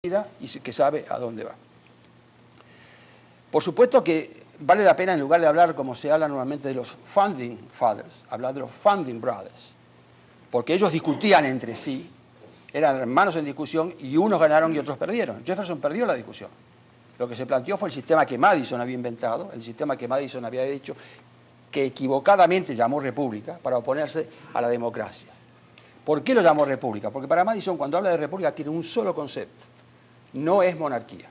y que sabe a dónde va. Por supuesto que vale la pena, en lugar de hablar como se habla normalmente de los Founding Fathers, hablar de los Founding Brothers, porque ellos discutían entre sí, eran hermanos en discusión y unos ganaron y otros perdieron. Jefferson perdió la discusión. Lo que se planteó fue el sistema que Madison había inventado, el sistema que Madison había dicho, que equivocadamente llamó república para oponerse a la democracia. ¿Por qué lo llamó república? Porque para Madison, cuando habla de república, tiene un solo concepto: no es monarquía.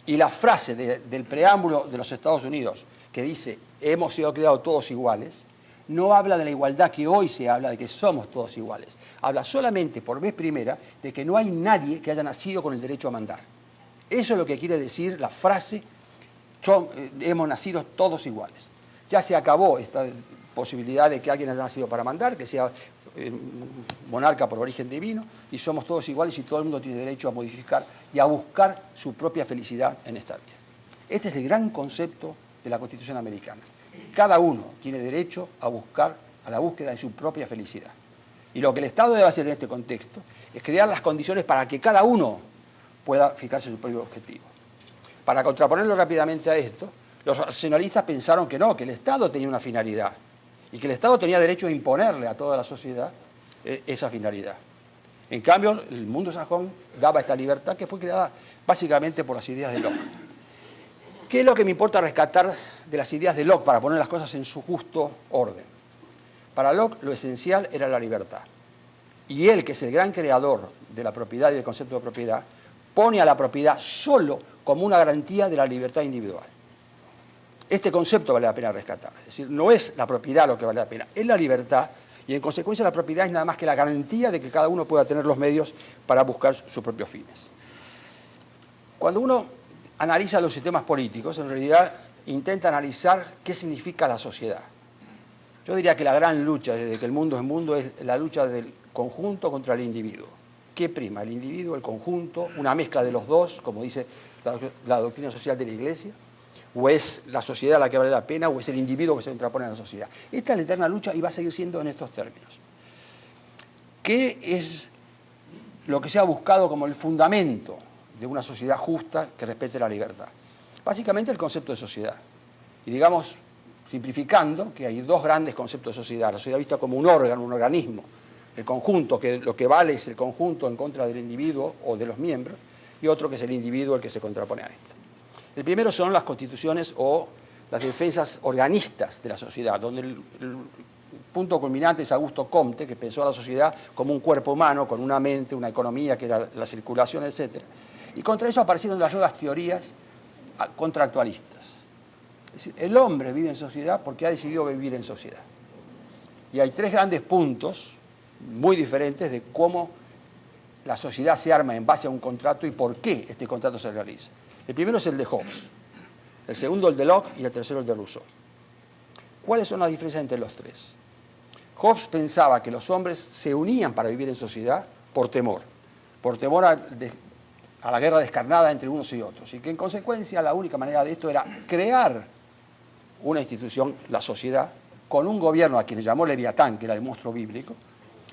Y la frase del preámbulo de los Estados Unidos, que dice, hemos sido creados todos iguales, no habla de la igualdad que hoy se habla, de que somos todos iguales. Habla solamente, por vez primera, de que no hay nadie que haya nacido con el derecho a mandar. Eso es lo que quiere decir la frase, hemos nacido todos iguales. Ya se acabó esta posibilidad de que alguien haya nacido para mandar, que sea monarca por origen divino, y somos todos iguales y todo el mundo tiene derecho a modificar y a buscar su propia felicidad en esta vida. Este es el gran concepto de la Constitución americana. Cada uno tiene derecho a la búsqueda de su propia felicidad. Y lo que el Estado debe hacer en este contexto es crear las condiciones para que cada uno pueda fijarse su propio objetivo. Para contraponerlo rápidamente a esto, los racionalistas pensaron que no, que el Estado tenía una finalidad y que el Estado tenía derecho a imponerle a toda la sociedad esa finalidad. En cambio, el mundo sajón daba esta libertad que fue creada básicamente por las ideas de Locke. ¿Qué es lo que me importa rescatar de las ideas de Locke para poner las cosas en su justo orden? Para Locke lo esencial era la libertad. Y él, que es el gran creador de la propiedad y del concepto de propiedad, pone a la propiedad solo como una garantía de la libertad individual. Este concepto vale la pena rescatar. Es decir, no es la propiedad lo que vale la pena, es la libertad, y en consecuencia la propiedad es nada más que la garantía de que cada uno pueda tener los medios para buscar sus propios fines. Cuando uno analiza los sistemas políticos, en realidad intenta analizar qué significa la sociedad. Yo diría que la gran lucha desde que el mundo es mundo es la lucha del conjunto contra el individuo. ¿Qué prima? ¿El individuo, el conjunto, una mezcla de los dos, como dice la doctrina social de la Iglesia? ¿O es la sociedad la que vale la pena, o es el individuo que se contrapone a la sociedad? Esta es la eterna lucha y va a seguir siendo en estos términos. ¿Qué es lo que se ha buscado como el fundamento de una sociedad justa que respete la libertad? Básicamente el concepto de sociedad. Y digamos, simplificando, que hay dos grandes conceptos de sociedad. La sociedad vista como un órgano, un organismo. El conjunto, que lo que vale es el conjunto en contra del individuo o de los miembros, y otro que es el individuo el que se contrapone a esto. El primero son las constituciones o las defensas organistas de la sociedad, donde el punto culminante es Augusto Comte, que pensó a la sociedad como un cuerpo humano, con una mente, una economía, que era la circulación, etc. Y contra eso aparecieron las nuevas teorías contractualistas. Es decir, el hombre vive en sociedad porque ha decidido vivir en sociedad. Y hay tres grandes puntos muy diferentes de cómo la sociedad se arma en base a un contrato y por qué este contrato se realiza. El primero es el de Hobbes, el segundo el de Locke y el tercero el de Rousseau. ¿Cuáles son las diferencias entre los tres? Hobbes pensaba que los hombres se unían para vivir en sociedad por temor a la guerra descarnada entre unos y otros, y que en consecuencia la única manera de esto era crear una institución, la sociedad, con un gobierno a quien le llamó Leviatán, que era el monstruo bíblico,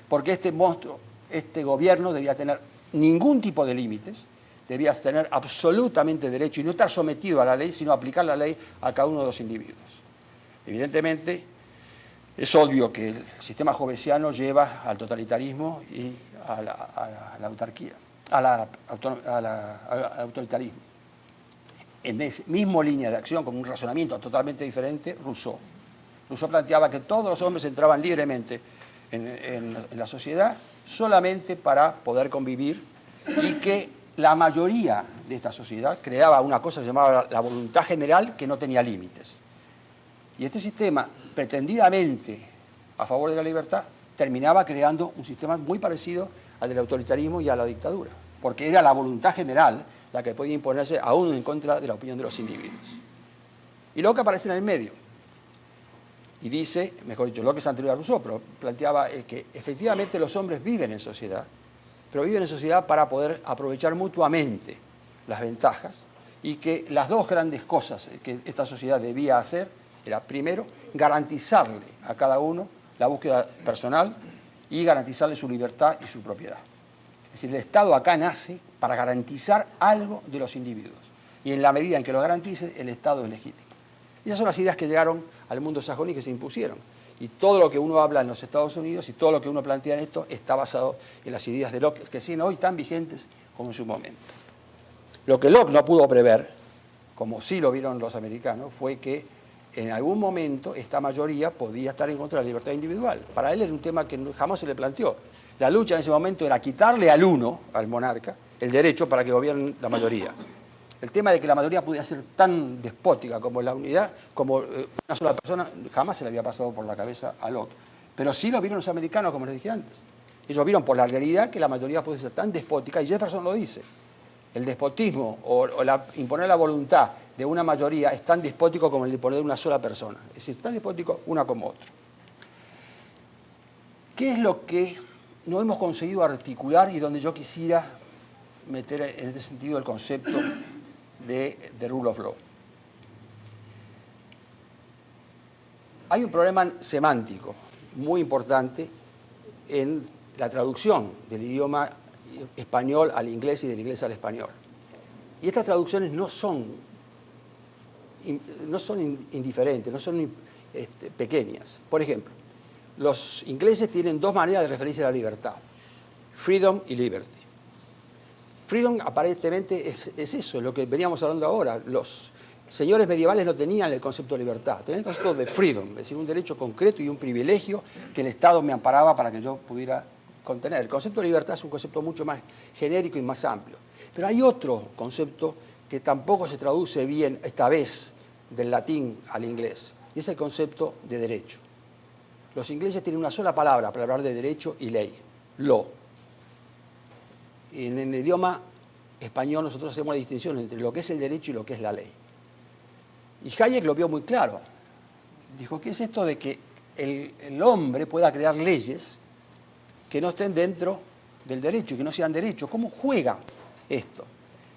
porque este gobierno debía tener ningún tipo de límites, debía tener absolutamente derecho y no estar sometido a la ley, sino aplicar la ley a cada uno de los individuos. Evidentemente, es obvio que el sistema hobbesiano lleva al totalitarismo y a la autarquía, al autoritarismo. En esa misma línea de acción, con un razonamiento totalmente diferente, Rousseau. Rousseau planteaba que todos los hombres entraban libremente en la sociedad solamente para poder convivir y que la mayoría de esta sociedad creaba una cosa que se llamaba la voluntad general, que no tenía límites. Y este sistema, pretendidamente a favor de la libertad, terminaba creando un sistema muy parecido al del autoritarismo y a la dictadura, porque era la voluntad general la que podía imponerse aún en contra de la opinión de los individuos. Y Locke aparece en el medio y dice, mejor dicho, Locke es anterior a Rousseau, pero planteaba que efectivamente los hombres viven en sociedad, pero viven en sociedad para poder aprovechar mutuamente las ventajas, y que las dos grandes cosas que esta sociedad debía hacer era, primero, garantizarle a cada uno la búsqueda personal y garantizarle su libertad y su propiedad. Es decir, el Estado acá nace para garantizar algo de los individuos. Y en la medida en que lo garantice, el Estado es legítimo. Esas son las ideas que llegaron al mundo sajón y que se impusieron. Y todo lo que uno habla en los Estados Unidos y todo lo que uno plantea en esto está basado en las ideas de Locke, que siguen hoy tan vigentes como en su momento. Lo que Locke no pudo prever, como sí lo vieron los americanos, fue que en algún momento esta mayoría podía estar en contra de la libertad individual. Para él era un tema que jamás se le planteó. La lucha en ese momento era quitarle al uno, al monarca, el derecho para que gobierne la mayoría. El tema de que la mayoría pudiera ser tan despótica como la unidad, como una sola persona, jamás se le había pasado por la cabeza a Locke. Pero sí lo vieron los americanos, como les dije antes. Ellos vieron por la realidad que la mayoría puede ser tan despótica, y Jefferson lo dice. El despotismo o imponer la voluntad de una mayoría es tan despótico como el de imponer una sola persona. Es decir, tan despótico una como otro. ¿Qué es lo que no hemos conseguido articular y donde yo quisiera meter en este sentido el concepto de rule of law? Hay un problema semántico muy importante en la traducción del idioma español al inglés y del inglés al español. Y estas traducciones no son indiferentes, no son pequeñas. Por ejemplo, los ingleses tienen dos maneras de referirse a la libertad: freedom y liberty. Freedom aparentemente es eso, lo que veníamos hablando ahora. Los señores medievales no tenían el concepto de libertad, tenían el concepto de freedom, es decir, un derecho concreto y un privilegio que el Estado me amparaba para que yo pudiera contener. El concepto de libertad es un concepto mucho más genérico y más amplio. Pero hay otro concepto que tampoco se traduce bien, esta vez, del latín al inglés, y es el concepto de derecho. Los ingleses tienen una sola palabra para hablar de derecho y ley: law. En el idioma español nosotros hacemos la distinción entre lo que es el derecho y lo que es la ley. Y Hayek lo vio muy claro. Dijo, ¿qué es esto de que el hombre pueda crear leyes que no estén dentro del derecho, que no sean derecho? ¿Cómo juega esto?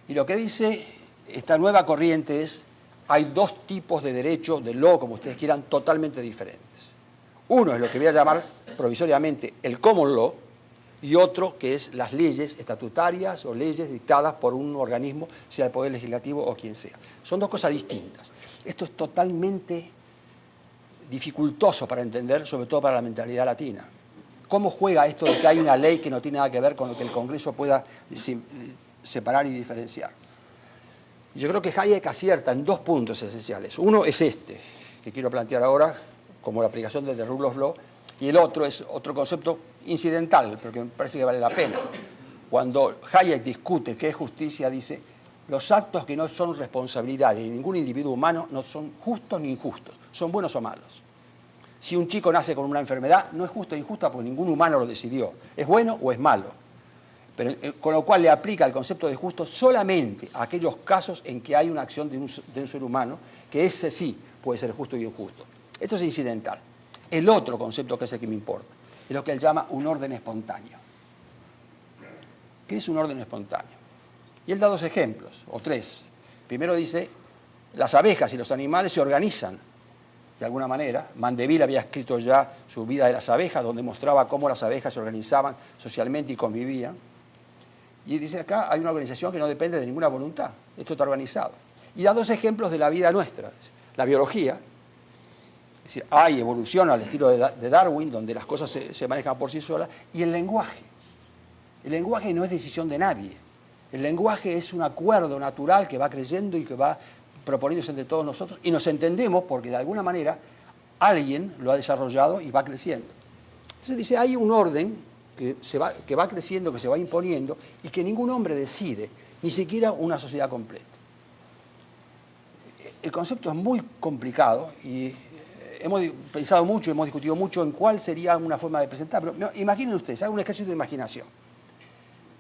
Y lo que dice esta nueva corriente es, hay dos tipos de derecho, de law, como ustedes quieran, totalmente diferentes. Uno es lo que voy a llamar provisoriamente el common law, y otro que es las leyes estatutarias o leyes dictadas por un organismo, sea el Poder Legislativo o quien sea. Son dos cosas distintas. Esto es totalmente dificultoso para entender, sobre todo para la mentalidad latina. ¿Cómo juega esto de que hay una ley que no tiene nada que ver con lo que el Congreso pueda separar y diferenciar? Yo creo que Hayek acierta en dos puntos esenciales. Uno es este, que quiero plantear ahora como la aplicación de The Rule of Law, y el otro es otro concepto incidental, pero que me parece que vale la pena. Cuando Hayek discute qué es justicia, dice, los actos que no son responsabilidad de ningún individuo humano no son justos ni injustos, son buenos o malos. Si un chico nace con una enfermedad, no es justo o injusta porque ningún humano lo decidió. Es bueno o es malo. Pero, con lo cual le aplica el concepto de justo solamente a aquellos casos en que hay una acción de un ser humano, que ese sí puede ser justo y injusto. Esto es incidental. El otro concepto, que es el que me importa, es lo que él llama un orden espontáneo. ¿Qué es un orden espontáneo? Y él da dos ejemplos, o tres. Primero dice, las abejas y los animales se organizan de alguna manera. Mandeville había escrito ya su Vida de las abejas, donde mostraba cómo las abejas se organizaban socialmente y convivían. Y dice acá, hay una organización que no depende de ninguna voluntad. Esto está organizado. Y da dos ejemplos de la vida nuestra. La biología, es decir, hay evolución al estilo de Darwin, donde las cosas se manejan por sí solas, y el lenguaje. El lenguaje no es decisión de nadie. El lenguaje es un acuerdo natural que va creciendo y que va proponiéndose entre todos nosotros, y nos entendemos porque de alguna manera alguien lo ha desarrollado y va creciendo. Entonces dice, hay un orden que va creciendo, que se va imponiendo, y que ningún hombre decide, ni siquiera una sociedad completa. El concepto es muy complicado y hemos pensado mucho, hemos discutido mucho en cuál sería una forma de presentar, pero imaginen ustedes, hagan un ejercicio de imaginación.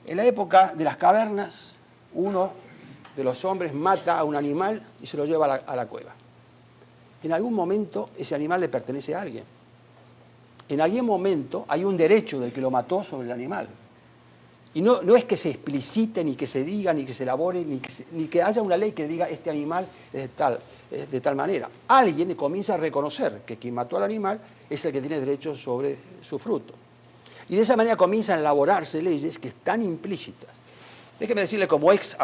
En la época de las cavernas, uno de los hombres mata a un animal y se lo lleva a la cueva. En algún momento ese animal le pertenece a alguien. En algún momento hay un derecho del que lo mató sobre el animal. Y no es que se explicite, ni que se diga, ni que se elabore, ni que haya una ley que diga este animal es de tal manera. Alguien comienza a reconocer que quien mató al animal es el que tiene derecho sobre su fruto. Y de esa manera comienzan a elaborarse leyes que están implícitas. Déjeme decirle como ex